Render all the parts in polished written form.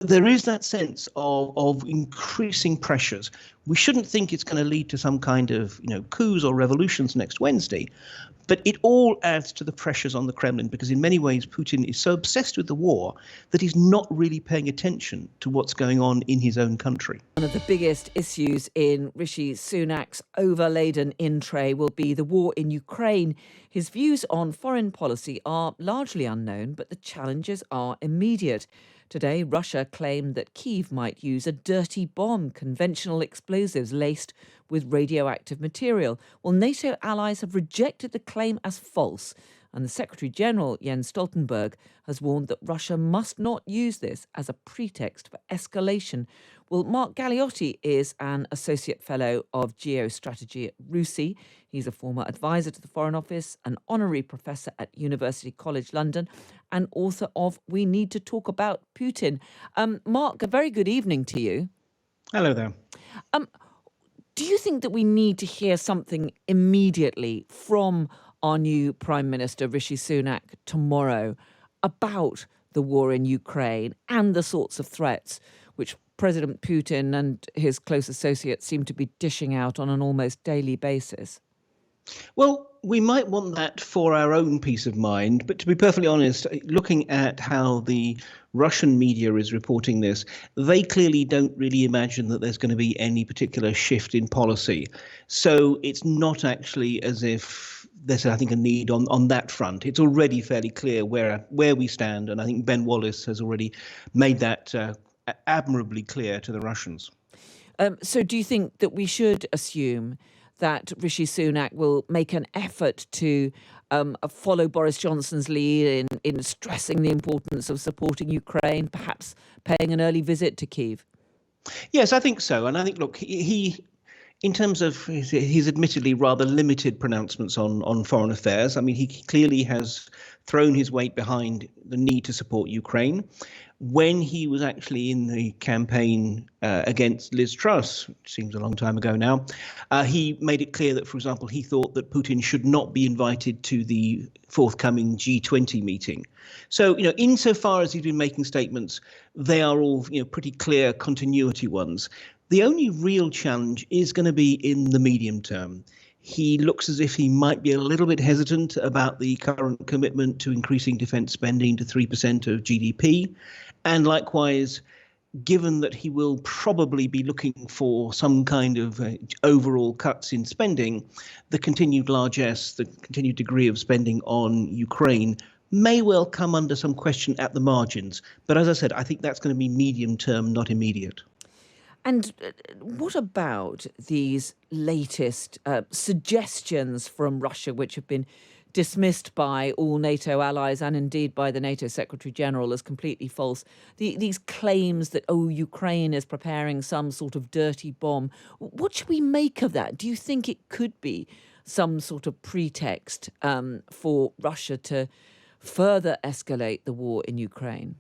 there is that sense of increasing pressures. We shouldn't think it's going to lead to some kind of, coups or revolutions next Wednesday, but it all adds to the pressures on the Kremlin because in many ways Putin is so obsessed with the war that he's not really paying attention to what's going on in his own country. One of the biggest issues in Rishi Sunak's overladen in-tray will be the war in Ukraine. His views on foreign policy are largely unknown, but the challenges are immediate. Today, Russia claimed that Kyiv might use a dirty bomb, conventional explosives laced with radioactive material. Well, NATO allies have rejected the claim as false, and the Secretary-General, Jens Stoltenberg, has warned that Russia must not use this as a pretext for escalation. Well, Mark Galeotti is an Associate Fellow of Geostrategy at RUSI. He's a former advisor to the Foreign Office, an honorary professor at University College London, and author of We Need to Talk About Putin. Mark, a very good evening to you. Hello there. Do you think that we need to hear something immediately from our new Prime Minister, Rishi Sunak, tomorrow about the war in Ukraine and the sorts of threats which President Putin and his close associates seem to be dishing out on an almost daily basis? Well, we might want that for our own peace of mind, but to be perfectly honest, looking at how the Russian media is reporting this, they clearly don't really imagine that there's going to be any particular shift in policy. So it's not actually as if there's, I think, a need on that front. It's already fairly clear where we stand, and I think Ben Wallace has already made that admirably clear to the Russians. So do you think that we should assume that Rishi Sunak will make an effort to follow Boris Johnson's lead in stressing the importance of supporting Ukraine, perhaps paying an early visit to Kyiv? Yes, I think so. And I think, look, he in terms of his admittedly rather limited pronouncements on foreign affairs, I mean, he clearly has thrown his weight behind the need to support Ukraine. When he was actually in the campaign against Liz Truss, which seems a long time ago now, he made it clear that, for example, he thought that Putin should not be invited to the forthcoming G20 meeting. So, insofar as he's been making statements, they are all, pretty clear continuity ones. The only real challenge is going to be in the medium term. He looks as if he might be a little bit hesitant about the current commitment to increasing defence spending to 3% of GDP. And likewise, given that he will probably be looking for some kind of overall cuts in spending, the continued largesse, the continued degree of spending on Ukraine may well come under some question at the margins. But as I said, I think that's going to be medium term, not immediate. And what about these latest suggestions from Russia, which have been dismissed by all NATO allies and indeed by the NATO Secretary General as completely false? These claims that, Ukraine is preparing some sort of dirty bomb. What should we make of that? Do you think it could be some sort of pretext for Russia to further escalate the war in Ukraine?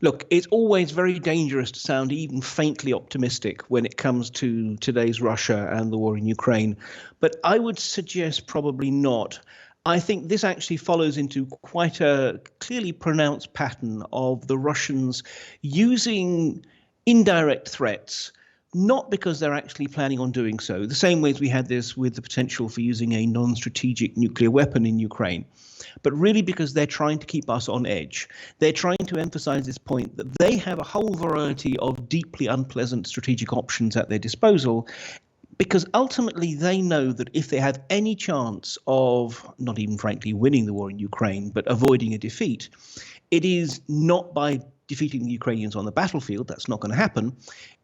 Look, it's always very dangerous to sound even faintly optimistic when it comes to today's Russia and the war in Ukraine. But I would suggest probably not. I think this actually follows into quite a clearly pronounced pattern of the Russians using indirect threats, not because they're actually planning on doing so, the same way as we had this with the potential for using a non-strategic nuclear weapon in Ukraine, but really because they're trying to keep us on edge. They're trying to emphasize this point that they have a whole variety of deeply unpleasant strategic options at their disposal, because ultimately they know that if they have any chance of not even frankly winning the war in Ukraine, but avoiding a defeat, it is not by defeating the Ukrainians on the battlefield. That's not going to happen.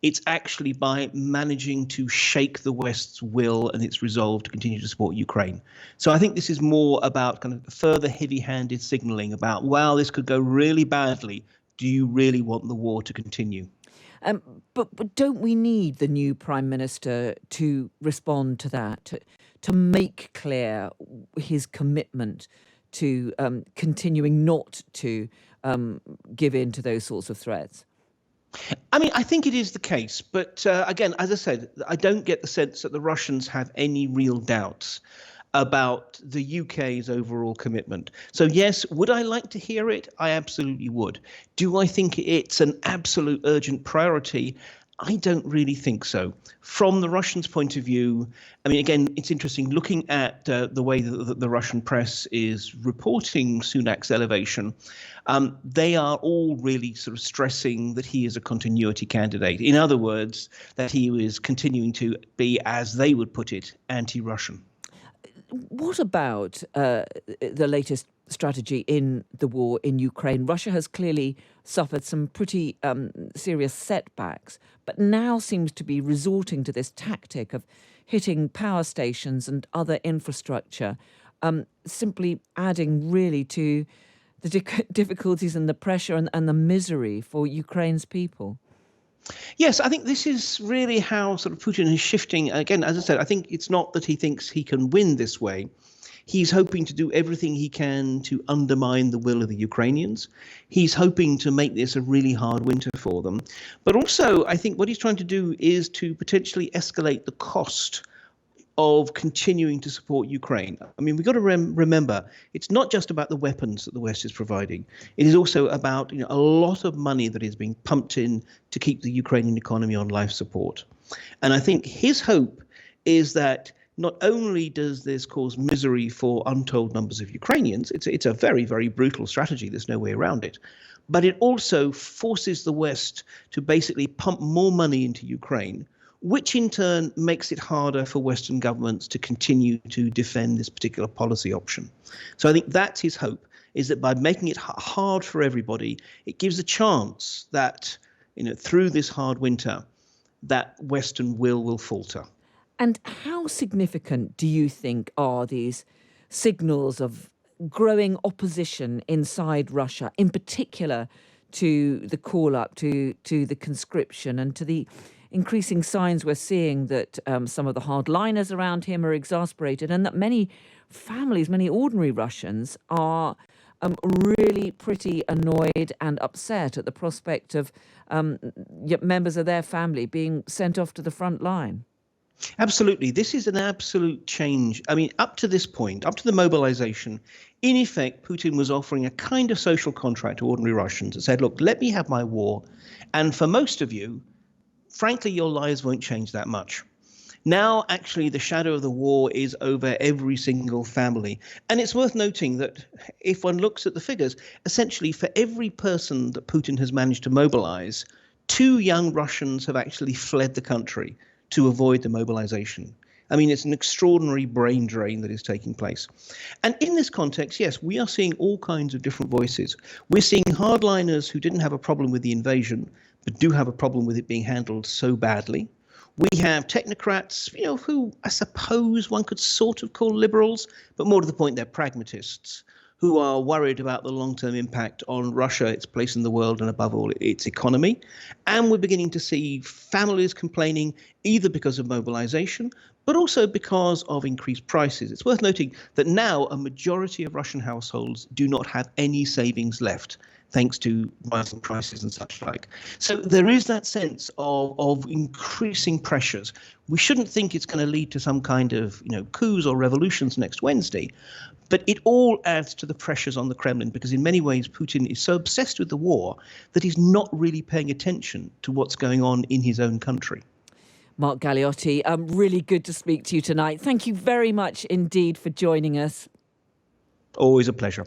It's actually by managing to shake the West's will and its resolve to continue to support Ukraine. So I think this is more about kind of further heavy-handed signaling about, wow, this could go really badly. Do you really want the war to continue? But don't we need the new Prime Minister to respond to that, to make clear his commitment to continuing not to give in to those sorts of threats? I mean, I think it is the case. But again, as I said, I don't get the sense that the Russians have any real doubts. about the UK's overall commitment. So yes, would I like to hear it? I absolutely would. Do I think it's an absolute urgent priority? I don't really think so. From the Russians' point of view, I mean, again, it's interesting looking at the way that the Russian press is reporting Sunak's elevation. They are all really sort of stressing that he is a continuity candidate. In other words, that he is continuing to be, as they would put it, anti-Russian. What about the latest strategy in the war in Ukraine? Russia has clearly suffered some pretty serious setbacks, but now seems to be resorting to this tactic of hitting power stations and other infrastructure, simply adding really to the difficulties and the pressure and the misery for Ukraine's people. Yes, I think this is really how sort of Putin is shifting. Again, as I said, I think it's not that he thinks he can win this way. He's hoping to do everything he can to undermine the will of the Ukrainians. He's hoping to make this a really hard winter for them. But also, I think what he's trying to do is to potentially escalate the cost of continuing to support Ukraine. I mean, we've got to remember, it's not just about the weapons that the West is providing. It is also about a lot of money that is being pumped in to keep the Ukrainian economy on life support. And I think his hope is that not only does this cause misery for untold numbers of Ukrainians, it's a very, very brutal strategy, there's no way around it, but it also forces the West to basically pump more money into Ukraine, which in turn makes it harder for Western governments to continue to defend this particular policy option. So I think that's his hope, is that by making it hard for everybody, it gives a chance that, through this hard winter, that Western will falter. And how significant do you think are these signals of growing opposition inside Russia, in particular to the call up to the conscription and to the increasing signs we're seeing that some of the hardliners around him are exasperated, and that many families, many ordinary Russians are really pretty annoyed and upset at the prospect of members of their family being sent off to the front line? Absolutely. This is an absolute change. I mean, up to this point, up to the mobilization, in effect, Putin was offering a kind of social contract to ordinary Russians that said, look, let me have my war. And for most of you, frankly, your lives won't change that much. Now, actually, the shadow of the war is over every single family. And it's worth noting that if one looks at the figures, essentially for every person that Putin has managed to mobilize, 2 young Russians have actually fled the country to avoid the mobilization. I mean, it's an extraordinary brain drain that is taking place. And in this context, yes, we are seeing all kinds of different voices. We're seeing hardliners who didn't have a problem with the invasion, but do have a problem with it being handled so badly. We have technocrats, who I suppose one could sort of call liberals, but more to the point, they're pragmatists, who are worried about the long-term impact on Russia, its place in the world, and above all, its economy. And we're beginning to see families complaining either because of mobilization, but also because of increased prices. It's worth noting that now a majority of Russian households do not have any savings left, thanks to rising prices and such like. So there is that sense of increasing pressures. We shouldn't think it's going to lead to some kind of coups or revolutions next Wednesday, but it all adds to the pressures on the Kremlin, because in many ways Putin is so obsessed with the war that he's not really paying attention to what's going on in his own country. Mark Galeotti, really good to speak to you tonight. Thank you very much indeed for joining us. Always a pleasure.